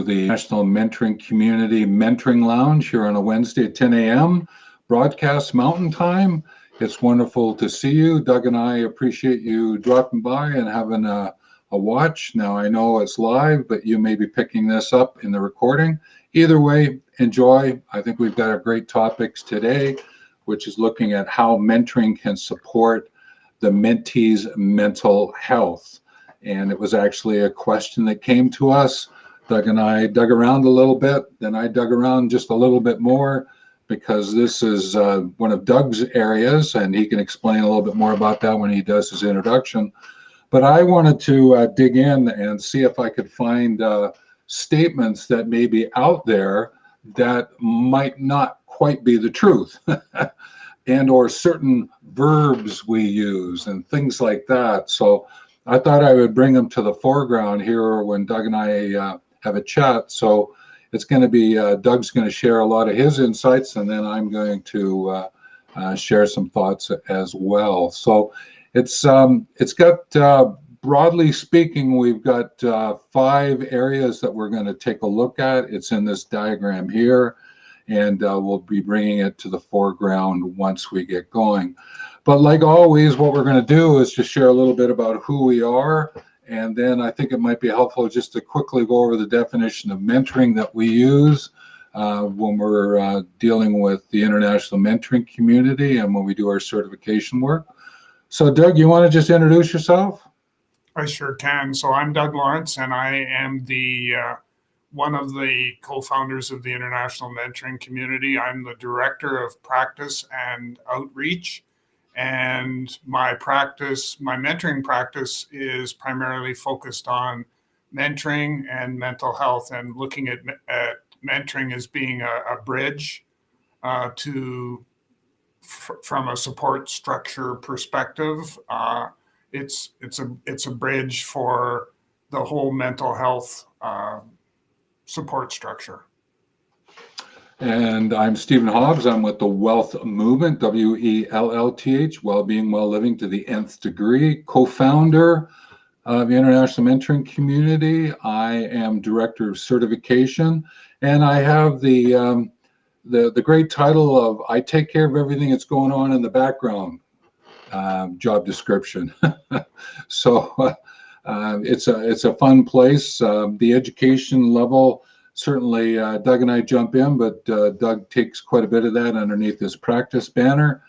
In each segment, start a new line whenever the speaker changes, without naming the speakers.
the National Mentoring Community Mentoring Lounge here on a Wednesday at 10 a.m. broadcast Mountain Time. It's wonderful to see you. Doug and I appreciate you dropping by and having a watch. Now, I know it's live, but you may be picking this up in the recording. Either way, enjoy. I think we've got a great topics today, which is looking at how mentoring can support the mentee's mental health. And it was actually a question that came to us. Doug and I dug around a little bit, then I dug around just a little bit more, because this is one of Doug's areas, and he can explain a little bit more about that when he does his introduction. But I wanted to dig in and see if I could find statements that may be out there that might not quite be the truth, and or certain verbs we use and things like that. So I thought I would bring them to the foreground here when Doug and I have a chat. So it's going to be Doug's going to share a lot of his insights, and then I'm going to share some thoughts as well. So it's got broadly speaking, we've got 5 areas that we're going to take a look at. It's in this diagram here, and we'll be bringing it to the foreground once we get going. But like always, what we're going to do is just share a little bit about who we are, and then I think it might be helpful just to quickly go over the definition of mentoring that we use when we're dealing with the international mentoring community and when we do our certification work. So Doug, you want to just introduce yourself?
I sure can. So I'm Doug Lawrence, and I am the one of the co-founders of the International Mentoring Community. I'm the Director of Practice and Outreach, and my mentoring practice is primarily focused on mentoring and mental health, and looking at mentoring as being a bridge from a support structure perspective. It's a bridge for the whole mental health support structure.
And I'm Stephen Hobbs. I'm with the Wealth Movement, WELLTH, Wellbeing, Well Living to the Nth Degree, co-founder of the International Mentoring Community. I am Director of Certification, and I have the great title of I take care of everything that's going on in the background job description. So it's a fun place. The education level, certainly Doug and I jump in, but Doug takes quite a bit of that underneath this practice banner,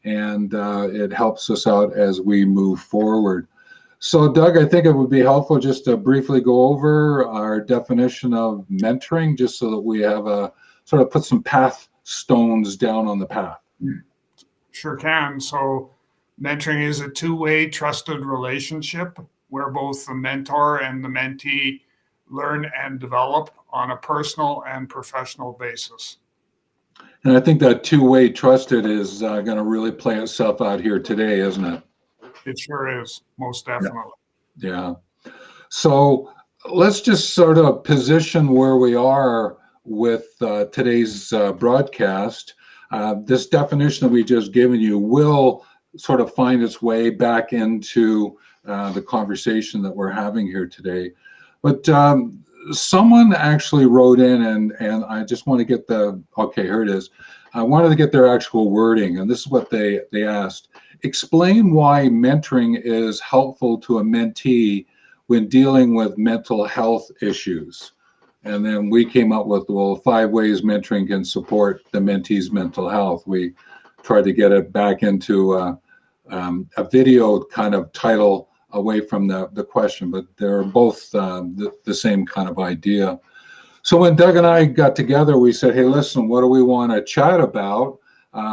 and it helps us out as we move forward. So Doug, I think it would be helpful just to briefly go over our definition of mentoring, just so that we have a sort of put some path stones down on the path.
Sure can. So mentoring is a two-way trusted relationship where both the mentor and the mentee learn and develop on a personal and professional basis.
And I think that two-way trusted is going to really play itself out here today, isn't it?
It sure is, most definitely.
Yeah. So let's just sort of position where we are with today's broadcast. This definition that we just given you will sort of find its way back into the conversation that we're having here today. But someone actually wrote in, and I just want to get okay, here it is. I wanted to get their actual wording, and this is what they asked. Explain why mentoring is helpful to a mentee when dealing with mental health issues. And then we came up with, 5 ways mentoring can support the mentee's mental health. We tried to get it back into a video kind of title away from the question, but they're both the same kind of idea. So when Doug and I got together, we said, hey, listen, what do we want to chat about?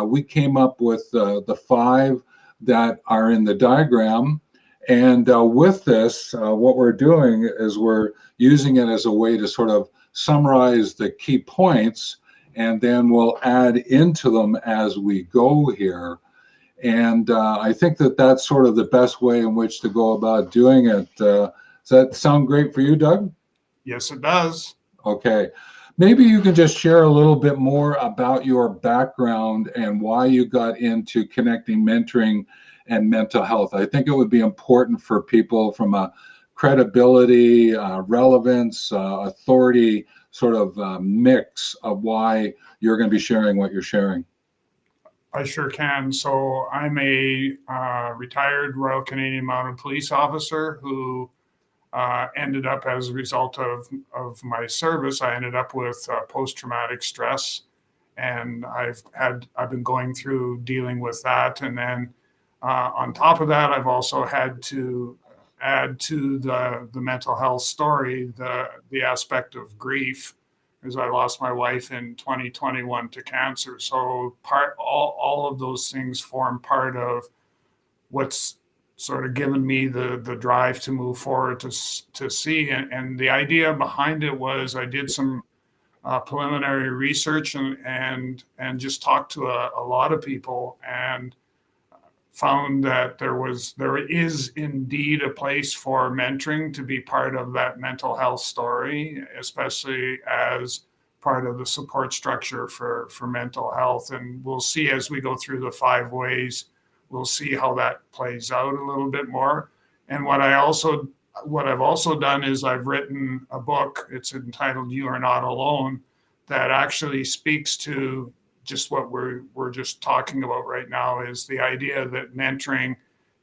We came up with the 5 that are in the diagram. And with this, what we're doing is we're using it as a way to sort of summarize the key points, and then we'll add into them as we go here. And I think that that's sort of the best way in which to go about doing it. Does that sound great for you, Doug?
Yes, it does.
Okay. Maybe you can just share a little bit more about your background and why you got into connecting mentoring and mental health. I think it would be important for people from a credibility, relevance, authority sort of mix of why you're going to be sharing what you're sharing?
I sure can. So I'm a retired Royal Canadian Mounted Police officer who ended up, as a result of my service, I ended up with post-traumatic stress, and I've been going through dealing with that, and then on top of that, I've also had to add to the mental health story the aspect of grief, because I lost my wife in 2021 to cancer. So all of those things form part of what's sort of given me the drive to move forward to see. And the idea behind it was I did some preliminary research and just talked to a lot of people and found that there is indeed a place for mentoring to be part of that mental health story, especially as part of the support structure for mental health. And we'll see as we go through the 5 ways, we'll see how that plays out a little bit more. And what I've also done is I've written a book. It's entitled "You Are Not Alone," that actually speaks to just what we're just talking about right now, is the idea that mentoring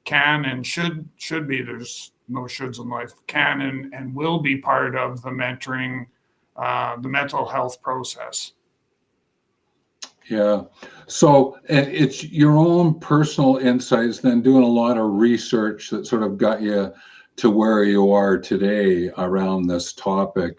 can and should be, there's no shoulds in life, can and will be part of the mentoring, the mental health process.
Yeah. So, and it's your own personal insights, then doing a lot of research that sort of got you to where you are today around this topic.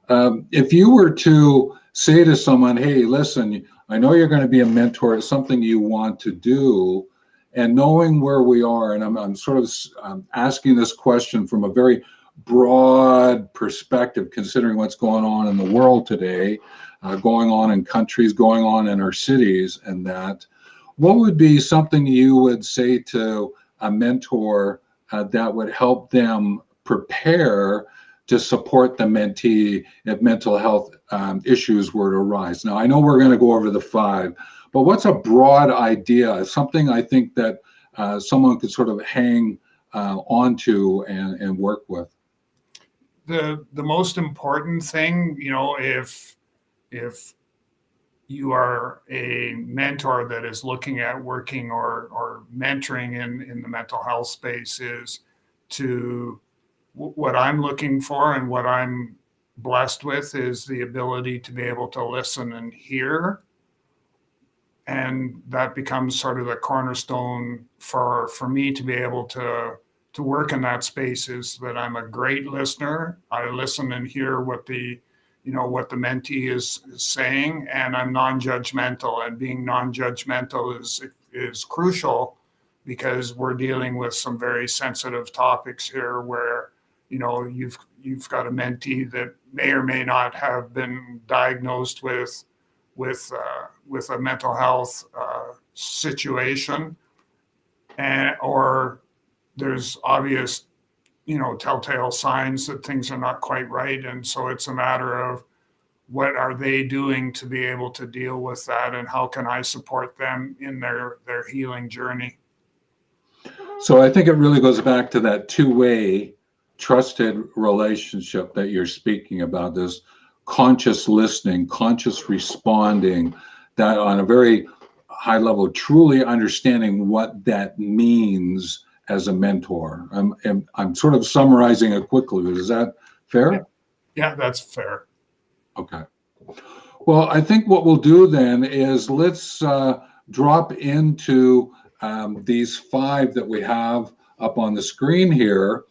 If you were to say to someone, hey, listen, I know you're going to be a mentor, it's something you want to do, and knowing where we are, and I'm sort of asking this question from a very broad perspective, considering what's going on in the world today, going on in countries, going on in our cities, and that, what would be something you would say to a mentor that would help them prepare to support the mentee if mental health issues were to arise? Now, I know we're going to go over the 5, but what's a broad idea, something I think that someone could sort of hang onto and work with?
The most important thing, if you are a mentor that is looking at working or mentoring in the mental health space, is to what I'm looking for and what I'm blessed with is the ability to be able to listen and hear. And that becomes sort of the cornerstone for me to be able to work in that space, is that I'm a great listener. I listen and hear what the mentee is saying, and I'm non-judgmental. And being non-judgmental is crucial, because we're dealing with some very sensitive topics here, where you've got a mentee that may or may not have been diagnosed with a mental health situation, or there's obvious telltale signs that things are not quite right. And so it's a matter of what are they doing to be able to deal with that, and how can I support them in their healing journey.
So I think it really goes back to that two-way trusted relationship that you're speaking about, this conscious listening, conscious responding, that on a very high level, truly understanding what that means as a mentor. I'm sort of summarizing it quickly. Is that fair?
Yeah, that's fair.
Okay. Well, I think what we'll do then is let's drop into these 5 that we have up on the screen here.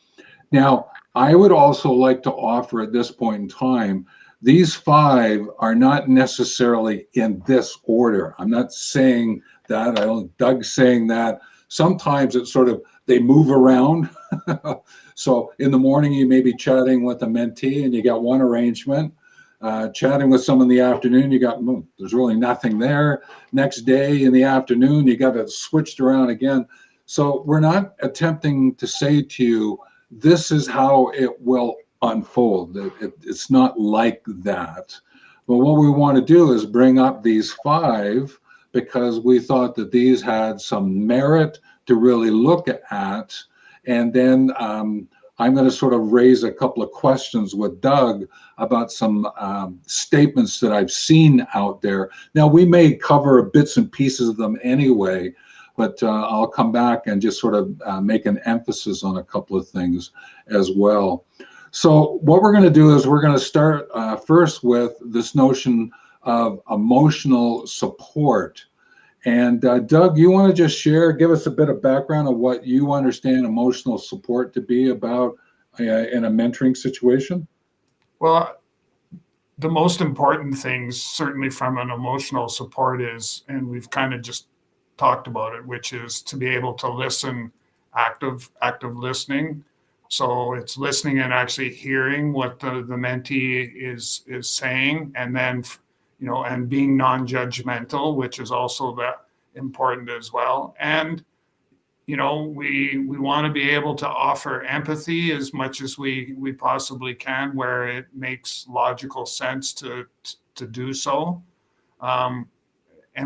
Now, I would also like to offer at this point in time, these 5 are not necessarily in this order. I'm not saying that. I don't, Doug's saying that. Sometimes it's sort of, they move around. So in the morning, you may be chatting with a mentee and you got one arrangement. Chatting with someone in the afternoon, you got, there's really nothing there. Next day in the afternoon, you got it switched around again. So we're not attempting to say to you, this is how it will unfold. It's not like that. But what we want to do is bring up these 5 because we thought that these had some merit to really look at. And then I'm going to sort of raise a couple of questions with Doug about some statements that I've seen out there. Now, we may cover bits and pieces of them anyway, but I'll come back and just sort of make an emphasis on a couple of things as well. So what we're going to do is we're going to start first with this notion of emotional support. And Doug, you want to just give us a bit of background of what you understand emotional support to be about in a mentoring situation?
Well, the most important things, certainly from an emotional support, is, and we've kind of just talked about it, which is to be able to listen, active listening. So it's listening and actually hearing what the mentee is saying, and then and being non-judgmental, which is also that important as well. And we want to be able to offer empathy as much as we possibly can, where it makes logical sense to do so. And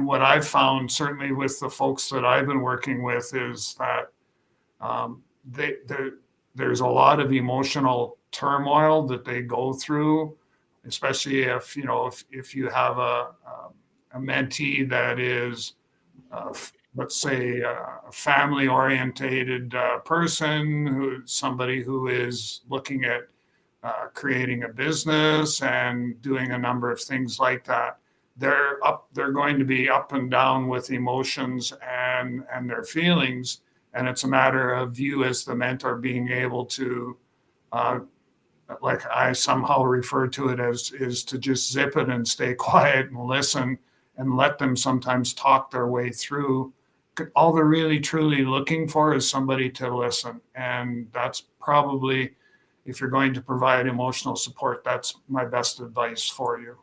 what I've found, certainly with the folks that I've been working with, is that there's a lot of emotional turmoil that they go through, especially if you have a mentee that is, let's say, a family orientated person, somebody who is looking at creating a business and doing a number of things like that. They're going to be up and down with emotions and their feelings, and it's a matter of you as the mentor being able to, like I somehow refer to it as, is to just zip it and stay quiet and listen and let them sometimes talk their way through. All they're really truly looking for is somebody to listen, and that's probably, if you're going to provide emotional support, that's my best advice for you.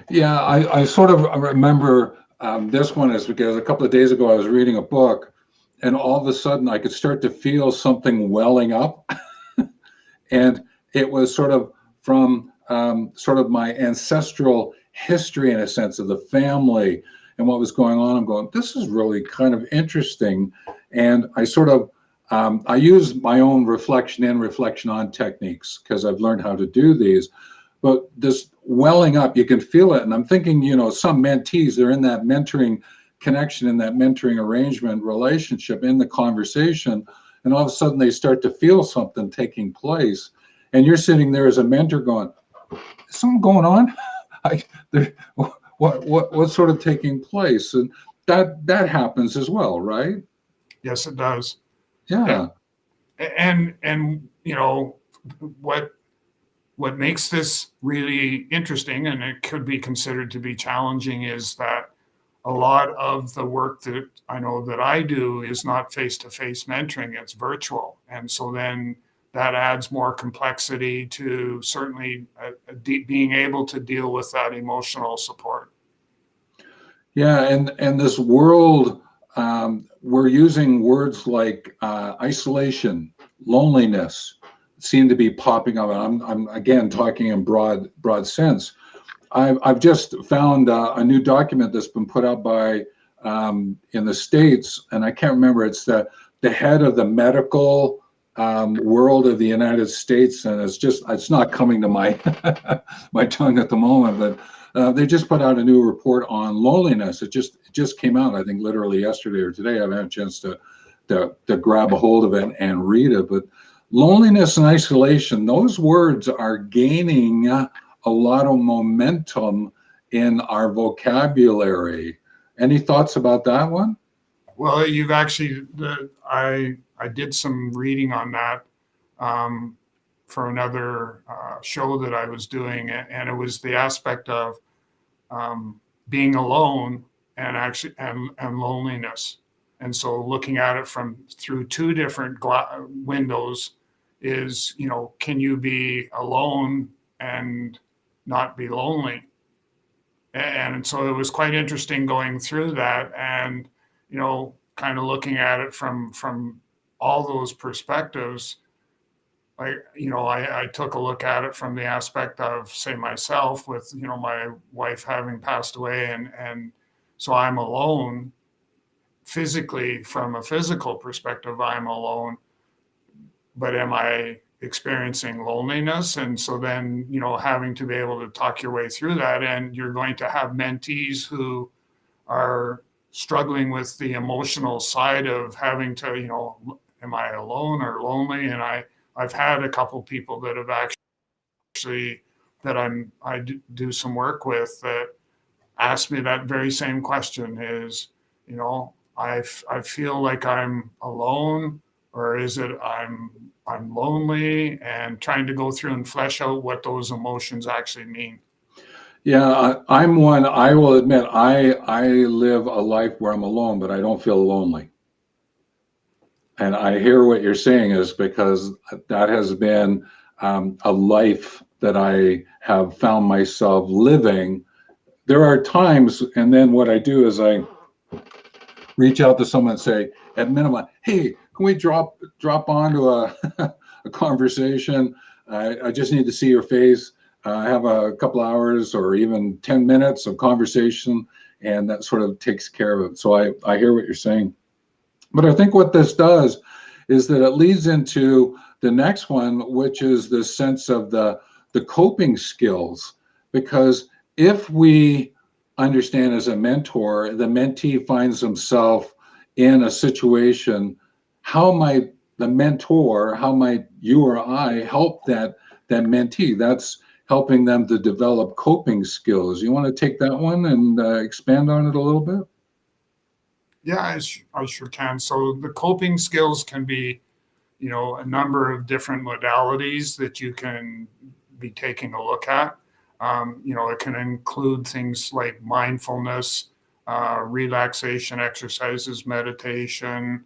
Yeah, I sort of remember this one is because a couple of days ago I was reading a book, and all of a sudden I could start to feel something welling up. And it was sort of from sort of my ancestral history, in a sense, of the family and what was going on. I'm going, this is really kind of interesting. And I sort of, I use my own reflection in, reflection on techniques because I've learned how to do these. But this welling up, you can feel it. And I'm thinking, some mentees, they're in that mentoring connection, in that mentoring arrangement relationship, in the conversation. And all of a sudden they start to feel something taking place. And you're sitting there as a mentor going, is something going on? What's sort of taking place? And that happens as well, right?
Yes, it does.
Yeah.
And what makes this really interesting, and it could be considered to be challenging, is that a lot of the work that I know that I do is not face-to-face mentoring, it's virtual. And so then that adds more complexity to certainly being able to deal with that emotional support.
Yeah, and this world, we're using words like isolation, loneliness, seem to be popping up. I'm again talking in broad sense. I've just found a new document that's been put out by in the States, and I can't remember. It's the head of the medical world of the United States, and it's not coming to my my tongue at the moment. But they just put out a new report on loneliness. It just came out, I think, literally yesterday or today. I haven't had a chance to grab a hold of it and read it, but loneliness and isolation, those words are gaining a lot of momentum in our vocabulary. Any thoughts about that one?
Well, you've actually, I did some reading on that for another show that I was doing, and it was the aspect of being alone and actually and loneliness. And so looking at it through two different windows is, can you be alone and not be lonely? And so it was quite interesting going through that, and kind of looking at it from all those perspectives. I took a look at it from the aspect of, say, myself, with my wife having passed away, and so I'm alone physically. From a physical perspective, I'm alone. but am I experiencing loneliness? And so then, having to be able to talk your way through that. And you're going to have mentees who are struggling with the emotional side of having to, am I alone or lonely? And I've had a couple people that have actually that I do some work with that ask me that very same question is, I feel like I'm alone, or is it I'm lonely, and trying to go through and flesh out what those emotions actually mean.
Yeah, I'm one. I will admit, I live a life where I'm alone, but I don't feel lonely. And I hear what you're saying is because that has been a life that I have found myself living. There are times, and then what I do is I reach out to someone and say, at minimum, hey, can we drop onto a, a conversation? I just need to see your face. Have a couple hours or even 10 minutes of conversation, and that sort of takes care of it. So I hear what you're saying. But I think what this does is that it leads into the next one, which is the sense of the coping skills. Because if we understand as a mentor, the mentee finds himself in a situation, how might the mentor, how might you or I help that mentee? That's helping them to develop coping skills. You want to take that one and expand on it a little bit?
Yeah, I sure can. So the coping skills can be, a number of different modalities that you can be taking a look at. It can include things like mindfulness, relaxation exercises, meditation,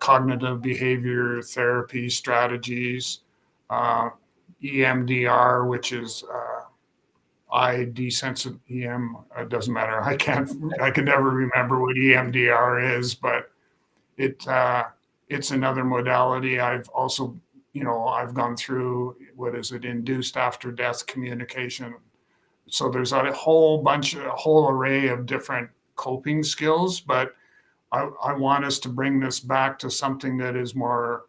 cognitive behavior therapy strategies, uh, EMDR, which is eye desensitive EM. It doesn't matter. I can never remember what EMDR is, but it it's another modality. I've also, I've gone through what is it, induced after death communication. So there's a whole array of different coping skills, but I want us to bring this back to something that is more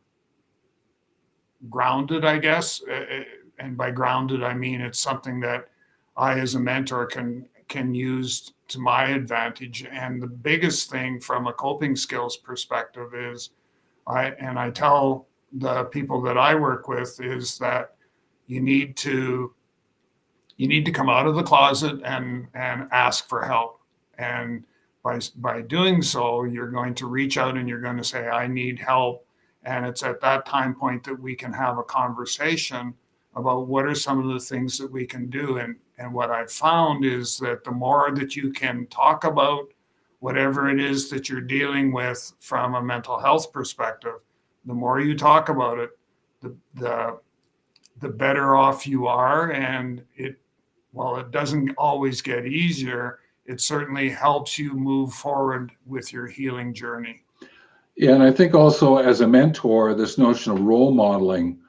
grounded, I guess. And by grounded, I mean it's something that I, as a mentor, can use to my advantage. And the biggest thing from a coping skills perspective is I tell the people that I work with is that you need to you need to come out of the closet and ask for help. And by doing so, you're going to reach out and you're going to say, I need help. And it's at that time point that we can have a conversation about what are some of the things that we can do. And what I've found is that the more that you can talk about whatever it is that you're dealing with from a mental health perspective, the more you talk about it, the the better off you are. And while it doesn't always get easier, it certainly helps you move forward with your healing journey.
Yeah, and I think also as a mentor, this notion of role modeling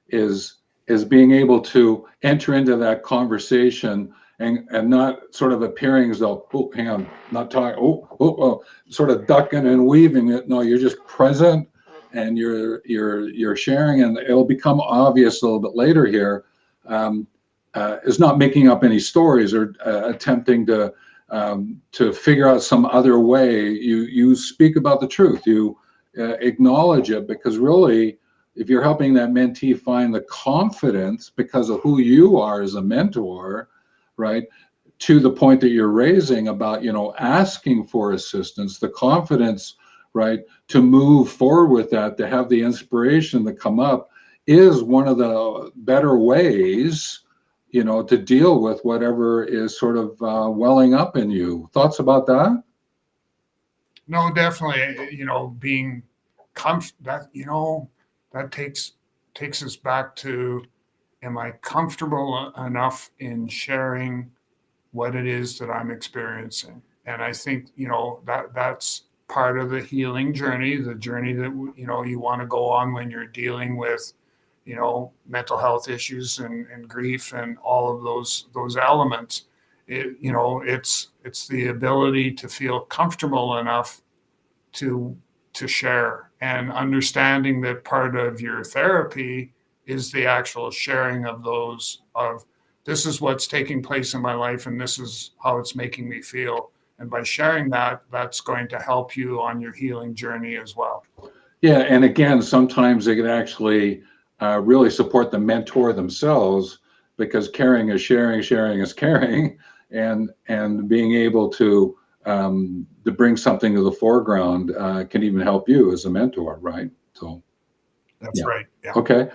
is is being able to enter into that conversation and not sort of appearing as though, oh, hang on, not talking, sort of ducking and weaving it. No, you're just present and you're sharing, and it'll become obvious a little bit later here. Um, is not making up any stories or attempting to figure out some other way. You speak about the truth. You acknowledge it, because really, if you're helping that mentee find the confidence because of who you are as a mentor, right? To the point that you're raising about, asking for assistance, the confidence, right, to move forward with that, to have the inspiration to come up is one of the better ways, to deal with whatever is sort of welling up in you. Thoughts about that?
No, definitely, being that, that takes us back to, am I comfortable enough in sharing what it is that I'm experiencing? And I think, that's part of the healing journey, the journey that, you want to go on when you're dealing with, mental health issues and grief and all of those elements. It's the ability to feel comfortable enough to to share, and understanding that part of your therapy is the actual sharing of those, of this is what's taking place in my life and this is how it's making me feel. And by sharing that, that's going to help you on your healing journey as well.
Yeah, and again, sometimes they can actually really support the mentor themselves, because caring is sharing, sharing is caring, and being able to bring something to the foreground can even help you as a mentor, right? So
That's
yeah,
right. Yeah.
okay.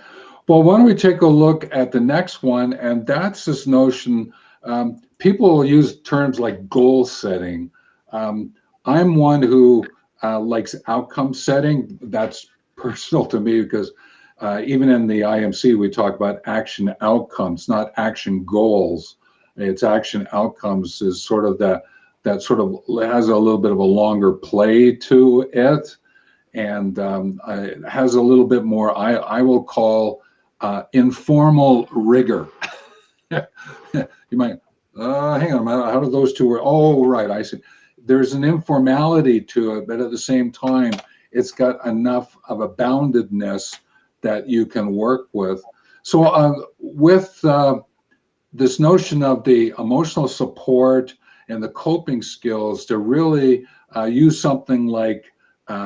Well, why don't we take a look at the next one, and that's this notion. People use terms like goal setting. I'm one who likes outcome setting. That's personal to me, because even in the IMC, we talk about action outcomes, not action goals. It's action outcomes is sort of that sort of has a little bit of a longer play to it, and it has a little bit more, I will call informal rigor. You might, hang on a minute, how do those two work? Oh, right, I see. There's an informality to it, but at the same time, it's got enough of a boundedness that you can work with. So with this notion of the emotional support and the coping skills, to really use something like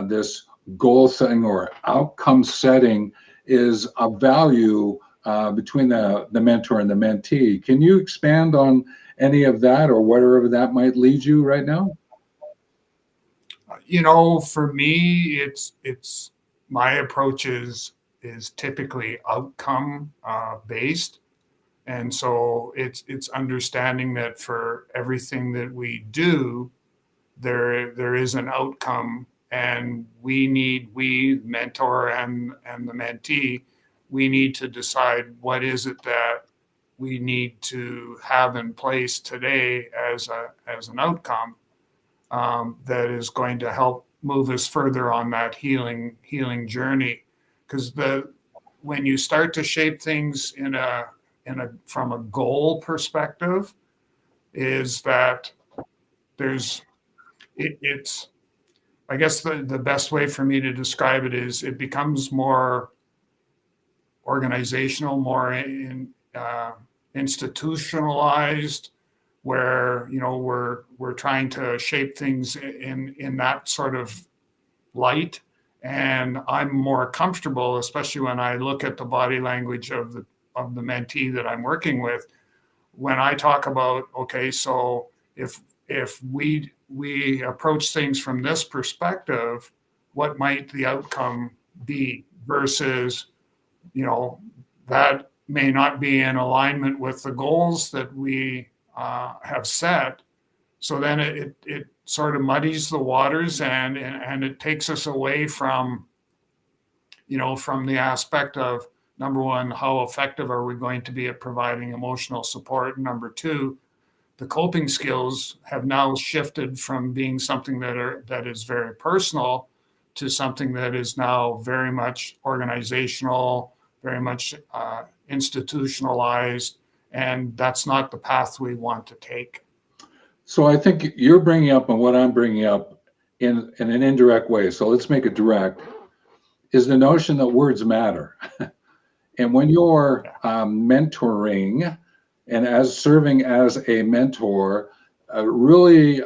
this goal setting or outcome setting is of value between the mentor and the mentee. Can you expand on any of that, or whatever that might lead you right now?
For me, it's my approach is typically outcome based. And so it's understanding that for everything that we do, there is an outcome, and we mentor and the mentee, we need to decide what is it that we need to have in place today as an outcome, that is going to help move us further on that healing journey. Because when you start to shape things from a goal perspective, is that it's, I guess the best way for me to describe it is it becomes more organizational, more institutionalized, where we're trying to shape things in that sort of light. And I'm more comfortable, especially when I look at the body language of the mentee that I'm working with, when I talk about, okay, so if we approach things from this perspective, what might the outcome be, versus that may not be in alignment with the goals that we have set. So then it sort of muddies the waters, and it takes us away from from the aspect of, number one, how effective are we going to be at providing emotional support? And number two, the coping skills have now shifted from being something that is very personal to something that is now very much organizational, very much institutionalized, and that's not the path we want to take.
So I think you're bringing up, and what I'm bringing up in an indirect way, so let's make it direct, is the notion that words matter. And when you're mentoring and as serving as a mentor, really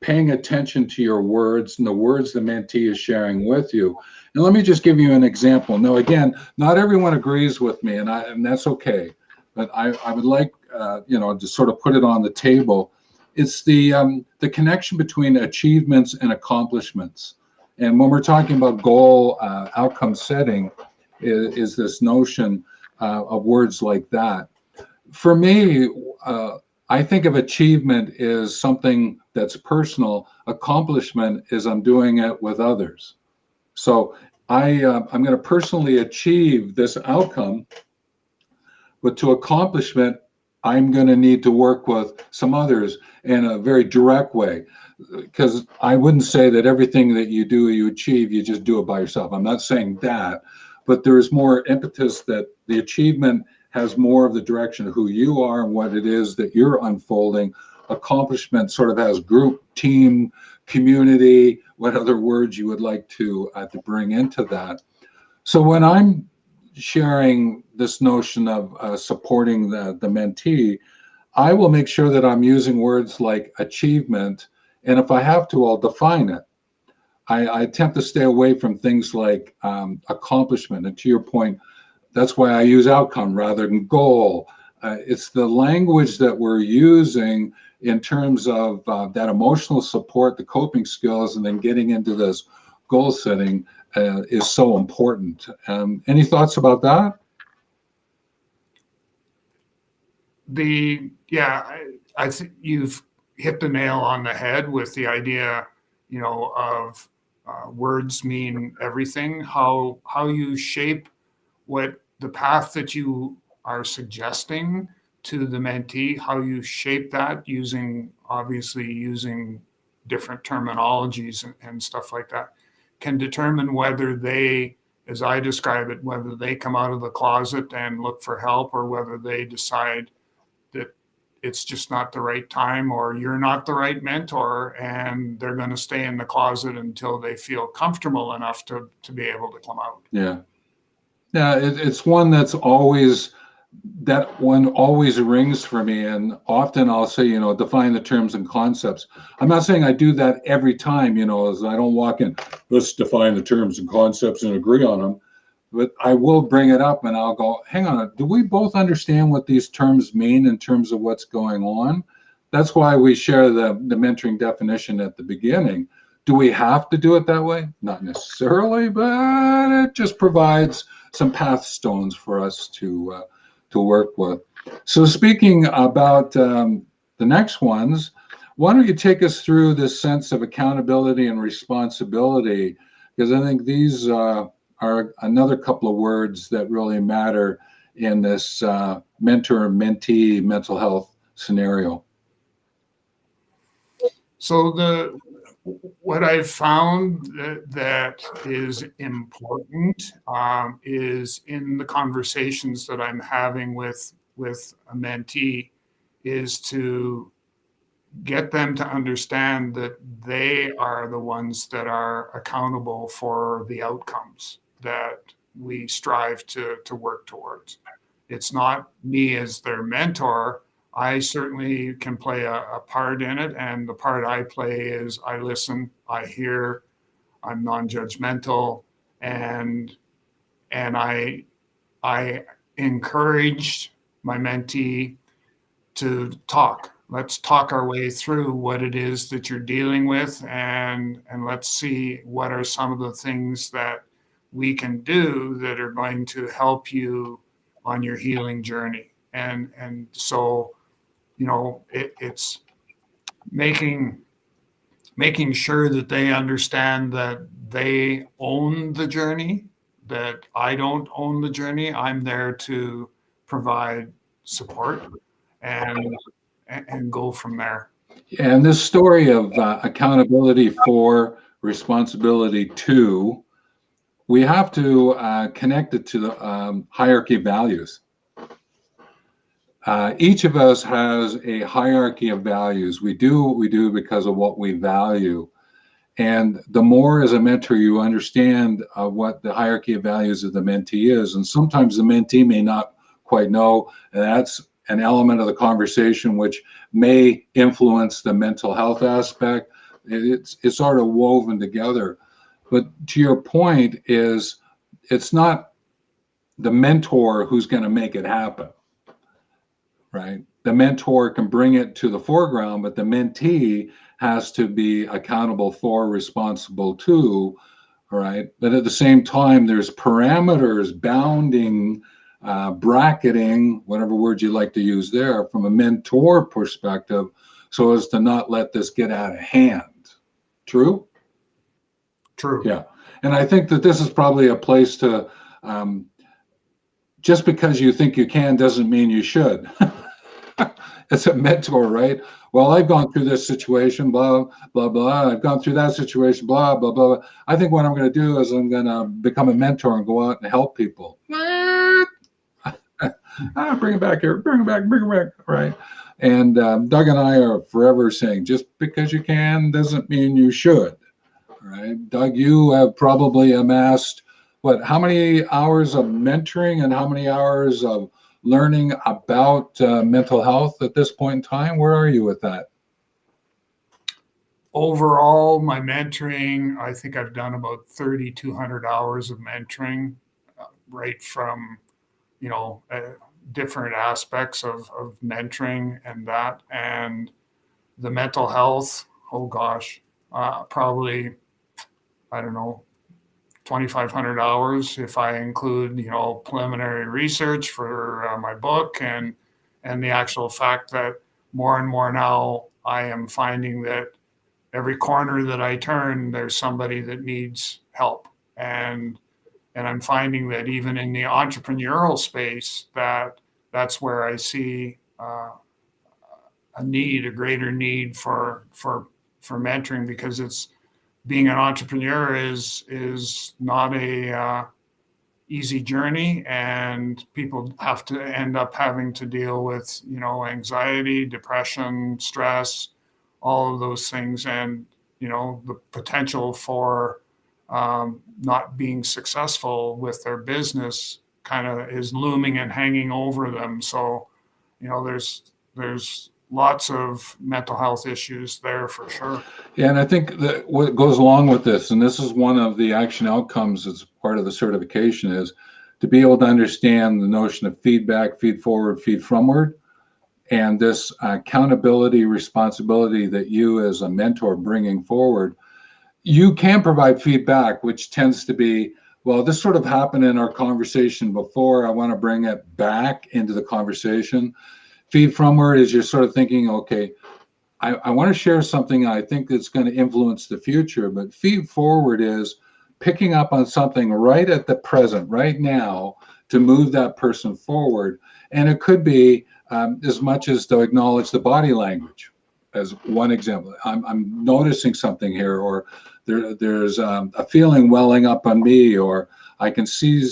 paying attention to your words and the words the mentee is sharing with you. And let me just give you an example. Now, again, not everyone agrees with me, and that's okay. But I would like to sort of put it on the table. It's the connection between achievements and accomplishments. And when we're talking about goal outcome setting, is this notion of words like that. For me, I think of achievement as something that's personal. Accomplishment is I'm doing it with others. So I'm going to personally achieve this outcome, but to accomplishment, I'm going to need to work with some others in a very direct way. Because I wouldn't say that everything that you do, you achieve, you just do it by yourself. I'm not saying that, but there is more impetus that the achievement has more of the direction of who you are and what it is that you're unfolding. Accomplishment sort of has group, team, community, what other words you would like to bring into that. So when I'm sharing this notion of supporting the mentee, I will make sure that I'm using words like achievement, and if I have to, I'll define it. I attempt to stay away from things like accomplishment. And to your point, that's why I use outcome rather than goal. It's the language that we're using in terms of that emotional support, the coping skills, and then getting into this goal setting is so important. Any thoughts about that?
I think you've hit the nail on the head with the idea, of words mean everything. How you shape what the path that you are suggesting to the mentee, how you shape that obviously using different terminologies and stuff like that, can determine whether they, as I describe it, whether they come out of the closet and look for help, or whether they decide that it's just not the right time, or you're not the right mentor, and they're going to stay in the closet until they feel comfortable enough to be able to come out.
Yeah. Yeah, it's one that always rings for me. And often I'll say, define the terms and concepts. I'm not saying I do that every time, as I don't walk in, let's define the terms and concepts and agree on them. But I will bring it up and I'll go, hang on, do we both understand what these terms mean in terms of what's going on? That's why we share the mentoring definition at the beginning. Do we have to do it that way? Not necessarily, but it just provides some path stones for us to work with. So speaking about the next ones, why don't you take us through this sense of accountability and responsibility? Because I think these are another couple of words that really matter in this mentor-mentee mental health scenario.
So what I've found that is important is in the conversations that I'm having with a mentee, is to get them to understand that they are the ones that are accountable for the outcomes that we strive to work towards. It's not me as their mentor. I certainly can play a part in it, and the part I play is I listen, I hear, I'm non-judgmental, and I encourage my mentee to talk. Let's talk our way through what it is that you're dealing with, and let's see what are some of the things that we can do that are going to help you on your healing journey. And so, it's making sure that they understand that they own the journey, that I don't own the journey. I'm there to provide support and go from there.
And this story of accountability for, responsibility to, we have to connect it to the hierarchy of values. Each of us has a hierarchy of values. We do what we do because of what we value. And the more as a mentor you understand what the hierarchy of values of the mentee is, and sometimes the mentee may not quite know, and that's an element of the conversation which may influence the mental health aspect. It's sort of woven together. But to your point is, it's not the mentor who's going to make it happen, right? The mentor can bring it to the foreground, but the mentee has to be accountable for, responsible to, right? But at the same time, there's parameters, bounding, bracketing, whatever word you like to use there, from a mentor perspective, so as to not let this get out of hand. True?
True.
Yeah. And I think that this is probably a place to, just because you think you can doesn't mean you should. It's a mentor, right? Well, I've gone through this situation, blah, blah, blah. I've gone through that situation, blah, blah, blah. I think what I'm going to do is I'm going to become a mentor and go out and help people. Bring it back here, bring it back, right? And Doug and I are forever saying, just because you can doesn't mean you should. right? Doug, you have probably amassed how many hours of mentoring and how many hours of learning about mental health at this point in time? Where are you with that?
Overall, my mentoring, I think I've done about 3,200 hours of mentoring, right from, you know, different aspects of mentoring and that. And the mental health, oh gosh, probably, I don't know, 2,500 hours if I include, you know, preliminary research for my book and the actual fact that more and more now I am finding that every corner that I turn, there's somebody that needs help. And I'm finding that even in the entrepreneurial space, that's where I see a greater need for mentoring, because it's being an entrepreneur is not a easy journey, and people have to end up having to deal with, you know, anxiety, depression, stress, all of those things, and, you know, the potential for not being successful with their business kind of is looming and hanging over them. So, you know, there's lots of mental health issues there for sure.
Yeah, and I think that what goes along with this, and this is one of the action outcomes as part of the certification, is to be able to understand the notion of feedback, feed forward, feed fromward, and this accountability, responsibility that you as a mentor bringing forward. You can provide feedback, which tends to be, well, this sort of happened in our conversation before. I want to bring it back into the conversation. Feed fromward is you're sort of thinking, okay, I want to share something I think that's going to influence the future, but feed forward is picking up on something right at the present, right now, to move that person forward. And it could be as much as to acknowledge the body language as one example. I'm noticing something here, or there's a feeling welling up on me, or I can see.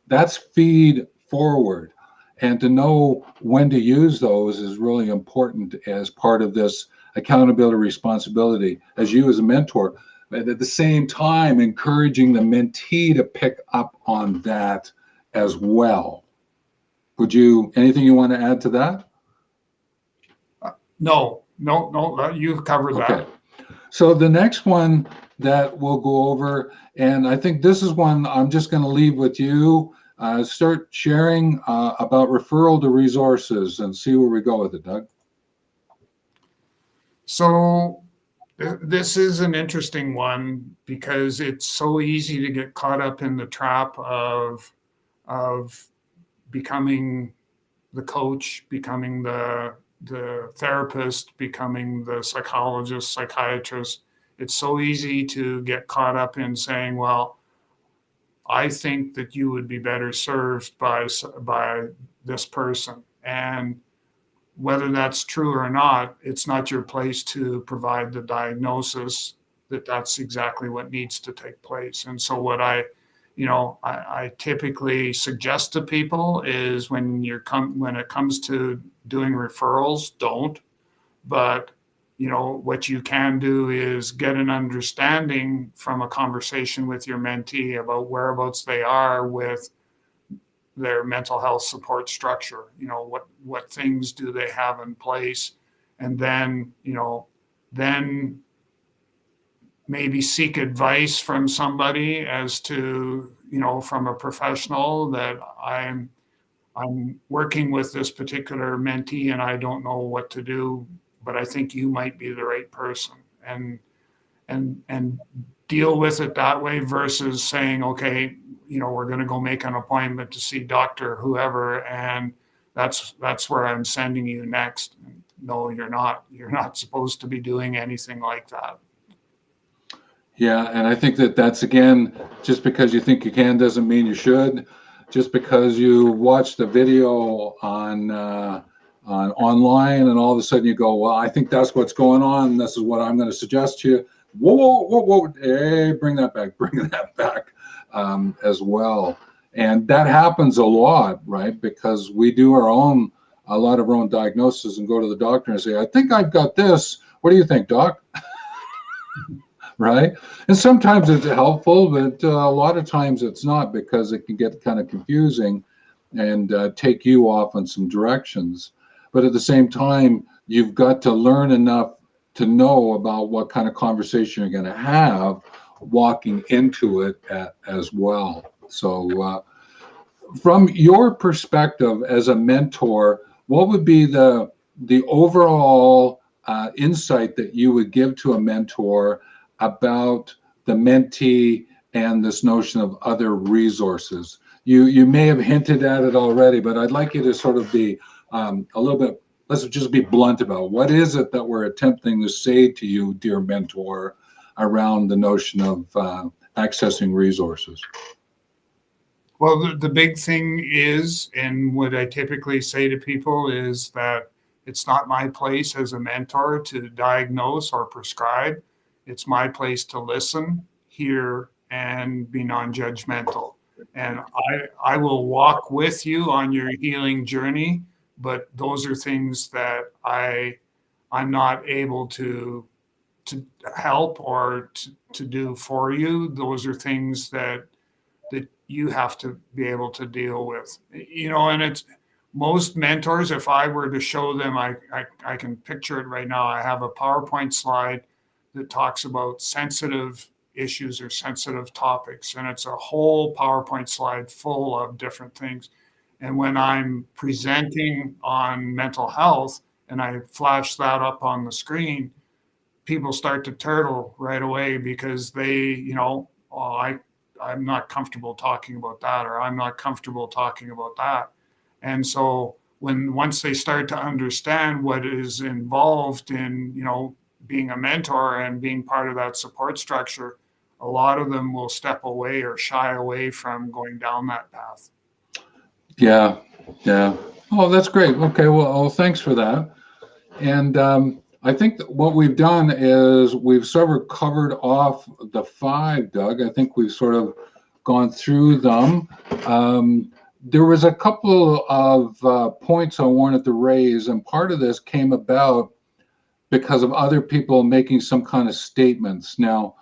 That's feed forward. And to know when to use those is really important as part of this accountability responsibility as you as a mentor, but at the same time encouraging the mentee to pick up on that as well. Anything you want to add to that?
No, you've covered that.
Okay. So the next one that we'll go over, and I think this is one I'm just going to leave with you. Start sharing about referral to resources and see where we go with it, Doug.
So this is an interesting one because it's so easy to get caught up in the trap of becoming the coach, becoming the therapist, becoming the psychologist, psychiatrist. It's so easy to get caught up in saying, well, I think that you would be better served by this person. And whether that's true or not, it's not your place to provide the diagnosis that that's exactly what needs to take place. And so what I typically suggest to people is when it comes to doing referrals, don't. But what you can do is get an understanding from a conversation with your mentee about whereabouts they are with their mental health support structure. What things do they have in place, and then maybe seek advice from somebody as to, from a professional, that I'm working with this particular mentee and I don't know what to do, but I think you might be the right person, and deal with it that way versus saying, okay, we're going to go make an appointment to see Dr. whoever, and that's where I'm sending you next. No, you're not. You're not supposed to be doing anything like that.
Yeah, and I think that's, again, just because you think you can doesn't mean you should. Just because you watched a video on online and all of a sudden you go, well, I think that's what's going on. This is what I'm going to suggest to you. Whoa. Hey, bring that back as well. And that happens a lot, right? Because we do a lot of our own diagnosis and go to the doctor and say, I think I've got this. What do you think, doc? right? And sometimes it's helpful, but a lot of times it's not, because it can get kind of confusing and take you off on some directions. But at the same time, you've got to learn enough to know about what kind of conversation you're going to have walking into it as well. So, from your perspective as a mentor, what would be the overall insight that you would give to a mentor about the mentee and this notion of other resources? You may have hinted at it already, but I'd like you to sort of be a little bit, let's just be blunt about what is it that we're attempting to say to you, dear mentor, around the notion of accessing resources.
Well, the big thing is, and what I typically say to people is that it's not my place as a mentor to diagnose or prescribe. It's my place to listen, hear, and be non-judgmental. And I will walk with you on your healing journey, but those are things that I'm not able to help or to do for you. Those are things that you have to be able to deal with. And it's most mentors, if I were to show them, I can picture it right now. I have a PowerPoint slide that talks about sensitive issues or sensitive topics, and it's a whole PowerPoint slide full of different things. And when I'm presenting on mental health and I flash that up on the screen, people start to turtle right away because I'm not comfortable talking about that, or I'm not comfortable talking about that. And so once they start to understand what is involved in, being a mentor and being part of that support structure, a lot of them will step away or shy away from going down that path.
Yeah, yeah. Oh, that's great. Okay, well, thanks for that. And I think that what we've done is we've sort of covered off the five, Doug. I think we've sort of gone through them. There was a couple of points I wanted to raise, and part of this came about because of other people making some kind of statements. Now,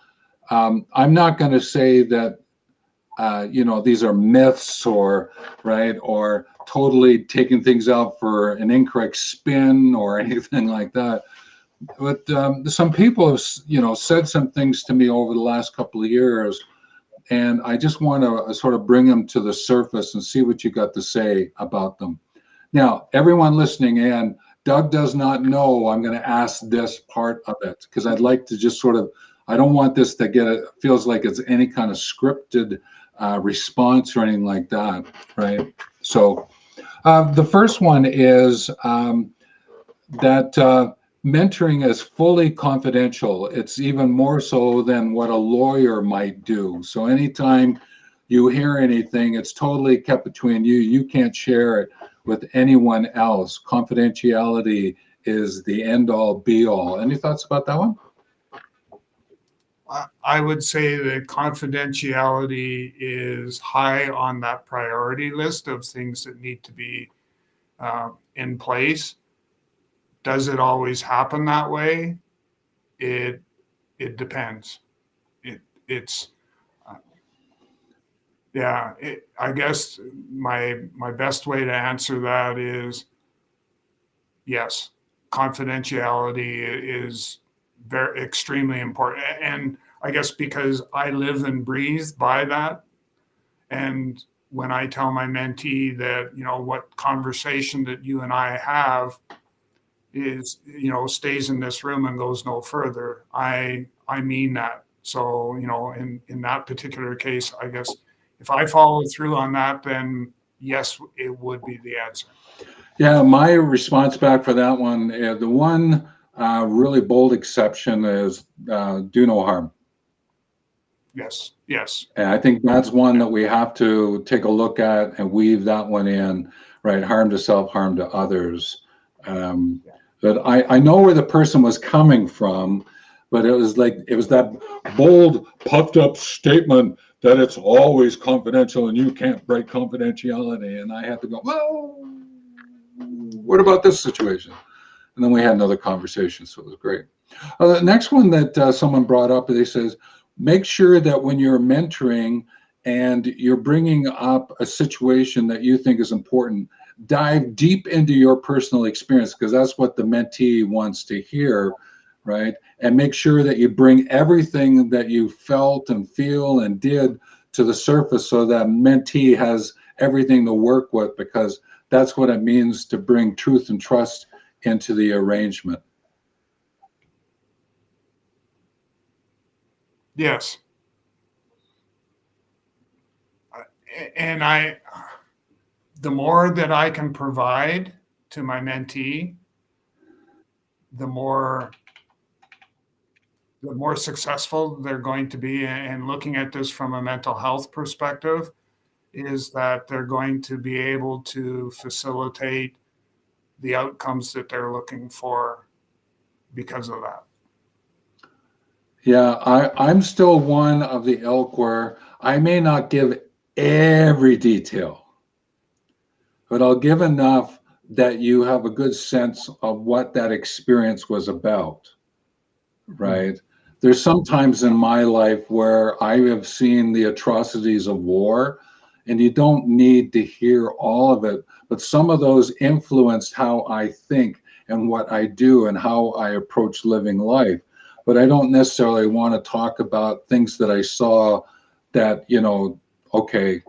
I'm not going to say that these are myths or right or totally taking things out for an incorrect spin or anything like that. But some people have said some things to me over the last couple of years, and I just want to sort of bring them to the surface and see what you got to say about them. Now, everyone listening in, Doug does not know I'm going to ask this part of it, because I'd like to just sort of, I don't want this to feels like it's any kind of scripted response or anything like that, right? So the first one is that mentoring is fully confidential. It's even more so than what a lawyer might do. So anytime you hear anything, it's totally kept between you. You can't share it with anyone else. Confidentiality is the end all be all. Any thoughts about that one?
I would say that confidentiality is high on that priority list of things that need to be in place. Does it always happen that way? It depends. It's yeah. I guess my best way to answer that is yes. Confidentiality is very extremely important, and I guess because I live and breathe by that. And when I tell my mentee that, what conversation that you and I have is, stays in this room and goes no further, I mean that. So, in that particular case, I guess if I follow through on that, then yes, it would be the answer.
Yeah, my response back for that one, the one really bold exception is do no harm.
Yes, yes.
And I think that's one that we have to take a look at and weave that one in, right? Harm to self, harm to others. But I know where the person was coming from, but it was that bold, puffed up statement that it's always confidential and you can't break confidentiality. And I had to go, well, what about this situation? And then we had another conversation, so it was great. The next one that someone brought up, they says, make sure that when you're mentoring and you're bringing up a situation that you think is important, dive deep into your personal experience because that's what the mentee wants to hear, right? And make sure that you bring everything that you felt and feel and did to the surface so that mentee has everything to work with because that's what it means to bring truth and trust into the arrangement.
Yes. And the more that I can provide to my mentee, the more successful they're going to be. And looking at this from a mental health perspective, is that they're going to be able to facilitate the outcomes that they're looking for because of that.
Yeah, I'm still one of the ilk where I may not give every detail, but I'll give enough that you have a good sense of what that experience was about, right? There's some times in my life where I have seen the atrocities of war, and you don't need to hear all of it, but some of those influenced how I think and what I do and how I approach living life. But I don't necessarily want to talk about things that I saw that, okay,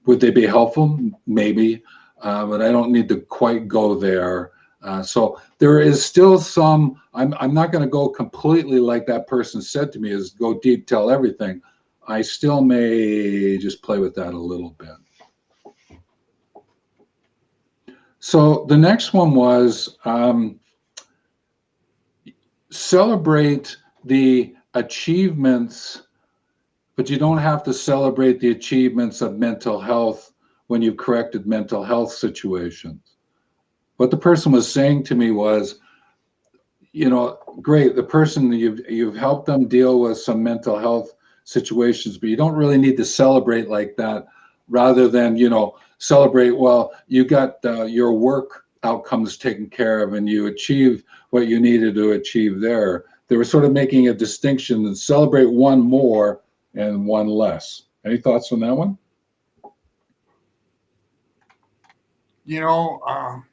would they be helpful? Maybe, but I don't need to quite go there. So there is still some, I'm not going to go completely like that person said to me is go deep, tell everything. I still may just play with that a little bit. So the next one was celebrate the achievements, but you don't have to celebrate the achievements of mental health when you've corrected mental health situations. What the person was saying to me was, great, the person you've helped them deal with some mental health situations, but you don't really need to celebrate like that. Rather than celebrate, well, you got your work outcomes taken care of, and you achieved what you needed to achieve there. They were sort of making a distinction and celebrate one more and one less. Any thoughts on that one?
You know,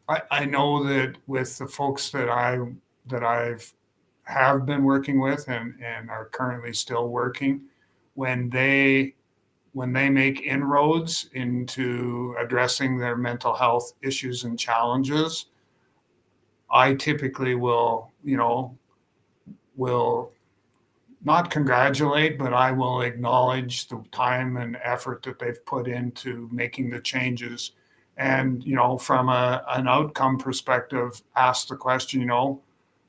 I know that with the folks that I've have been working with and are currently still working, when they make inroads into addressing their mental health issues and challenges, I typically will not congratulate, but I will acknowledge the time and effort that they've put into making the changes. And, from an outcome perspective, ask the question,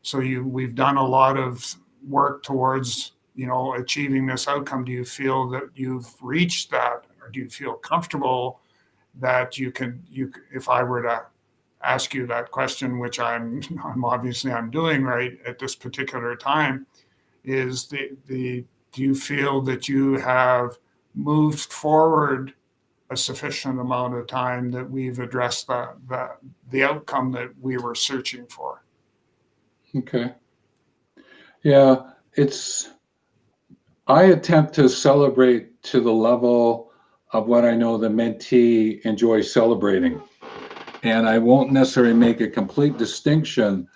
so we've done a lot of work towards, achieving this outcome. Do you feel that you've reached that? Or do you feel comfortable that if I were to ask you that question, which I'm obviously I'm doing right at this particular time, is do you feel that you have moved forward a sufficient amount of time that we've addressed the outcome that we were searching for?
Okay. Yeah, I attempt to celebrate to the level of what I know the mentee enjoys celebrating. And I won't necessarily make a complete distinction,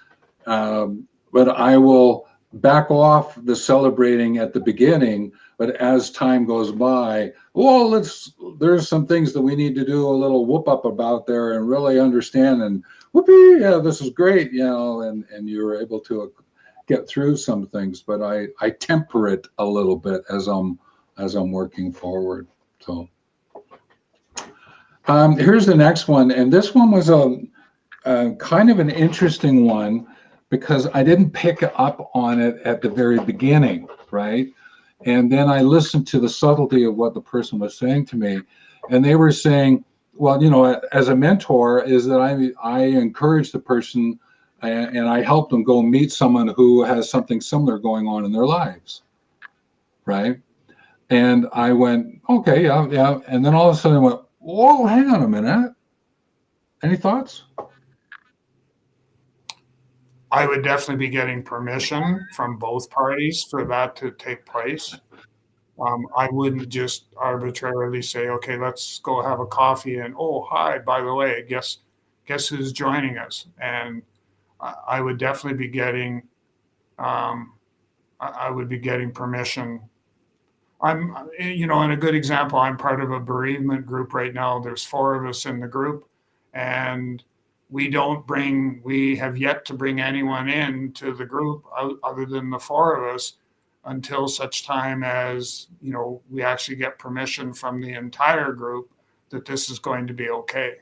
but I will back off the celebrating at the beginning. But as time goes by, well, there's some things that we need to do a little whoop up about there and really understand. And whoopee, yeah, this is great, and you're able to get through some things. But I temper it a little bit as I'm working forward. So. Here's the next one, and this one was a kind of an interesting one because I didn't pick up on it at the very beginning, right? And then I listened to the subtlety of what the person was saying to me, and they were saying, well, as a mentor, is that I encourage the person and I help them go meet someone who has something similar going on in their lives, right? And I went, okay, yeah, yeah. And then all of a sudden I went, whoa, hang on a minute. Any thoughts?
I would definitely be getting permission from both parties for that to take place. I wouldn't just arbitrarily say, okay, let's go have a coffee and, oh, hi, by the way, guess who's joining us? And I would definitely be getting, um, I would be getting permission. And a good example, I'm part of a bereavement group right now. There's 4 of us in the group, and we have yet to bring anyone in to the group other than the 4 of us until such time as, we actually get permission from the entire group that this is going to be okay.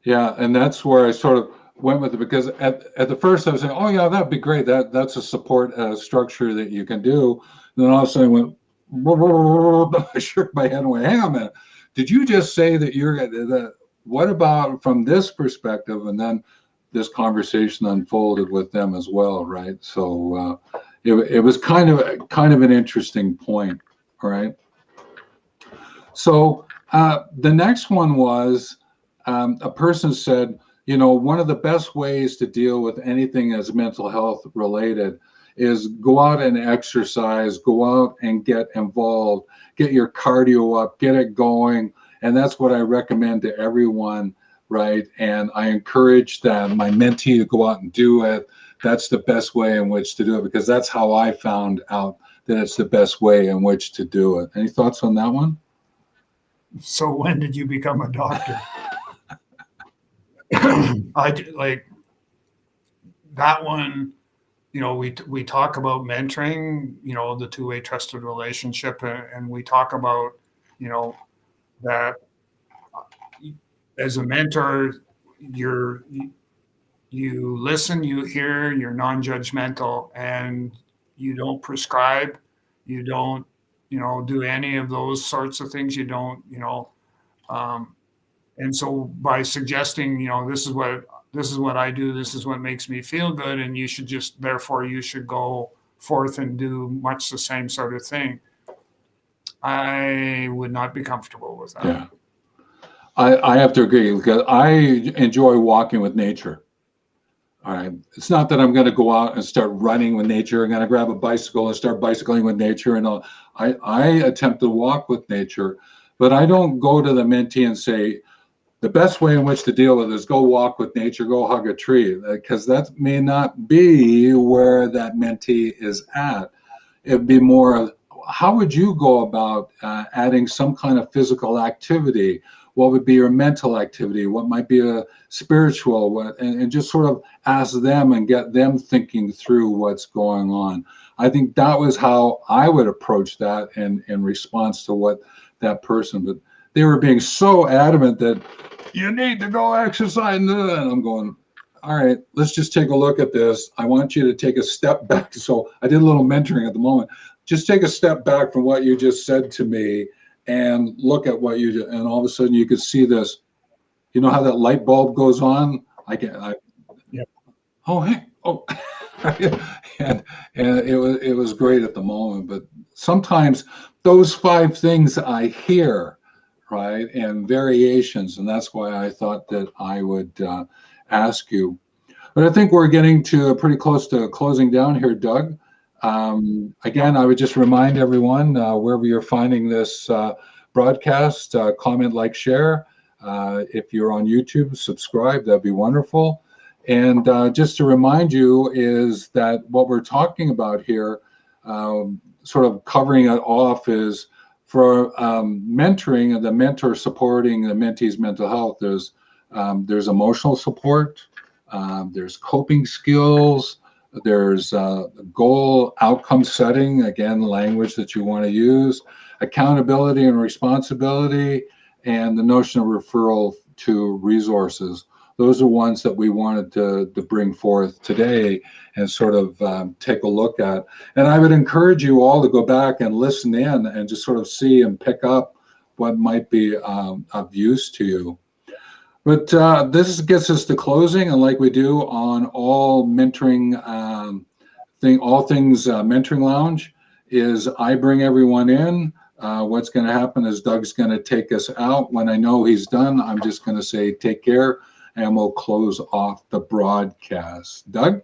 Yeah, and that's where I sort of went with it, because at the first I was saying, oh yeah, that'd be great. That's a support structure that you can do. And then all of a sudden I went, I shook my head and went, hang on a minute. Did you just say that what about from this perspective? And then this conversation unfolded with them as well, right? So it was kind of an interesting point, right? So the next one was, a person said, one of the best ways to deal with anything that's mental health related is go out and exercise, go out and get involved, get your cardio up, get it going. And that's what I recommend to everyone, right? And I encourage my mentee to go out and do it. That's the best way in which to do it, because that's how I found out that it's the best way in which to do it. Any thoughts on that one?
So when did you become a doctor? Like that one, we talk about mentoring, the two-way trusted relationship, and we talk about, that as a mentor, you listen, you hear, you're non-judgmental, and you don't prescribe, you don't, do any of those sorts of things. You don't, and so by suggesting, this is what I do, this is what makes me feel good, and you should go forth and do much the same sort of thing, I would not be comfortable with that.
Yeah, I have to agree, because I enjoy walking with nature. All right. It's not that I'm going to go out and start running with nature. I'm going to grab a bicycle and start bicycling with nature. And I attempt to walk with nature, but I don't go to the mentee and say, the best way in which to deal with it is go walk with nature, go hug a tree, because that may not be where that mentee is at. It'd be more of, how would you go about adding some kind of physical activity? What would be your mental activity? What might be a spiritual? And just sort of ask them and get them thinking through what's going on. I think that was how I would approach that in response to what that person, but they were being so adamant that you need to go exercise. And I'm going, all right, let's just take a look at this. I want you to take a step back. So I did a little mentoring at the moment. Just take a step back from what you just said to me and look at what you did. And all of a sudden you could see this. You know how that light bulb goes on?
Yeah.
Oh, hey, oh. and it was great at the moment. But sometimes those 5 things I hear, right, and variations, and that's why I thought that I would ask you. But I think we're getting to pretty close to closing down here, Doug. Again, I would just remind everyone, wherever you're finding this broadcast, comment, like, share. If you're on YouTube, subscribe. That'd be wonderful. And just to remind you is that what we're talking about here, sort of covering it off, is for mentoring and the mentor supporting the mentee's mental health. There's emotional support, there's coping skills, there's goal outcome setting, again, language that you want to use, accountability and responsibility, and the notion of referral to resources. Those are ones that we wanted to bring forth today and sort of take a look at. And I would encourage you all to go back and listen in and just sort of see and pick up what might be of use to you. But this gets us to closing, and like we do on all mentoring all things Mentoring Lounge, is I bring everyone in. What's going to happen is Doug's going to take us out. When I know he's done, I'm just going to say take care and we'll close off the broadcast. Doug?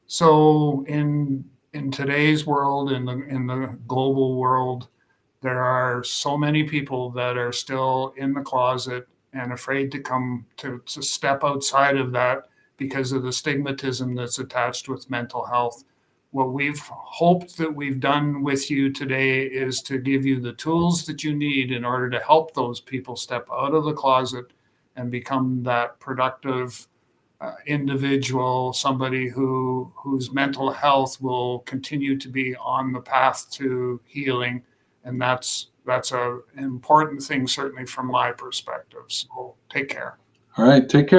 So in today's world, in the global world, there are so many people that are still in the closet and afraid to come to step outside of that because of the stigmatism that's attached with mental health. What we've hoped that we've done with you today is to give you the tools that you need in order to help those people step out of the closet and become that productive individual, somebody whose mental health will continue to be on the path to healing. And that's an important thing, certainly from my perspective. So take care.
All right, take care.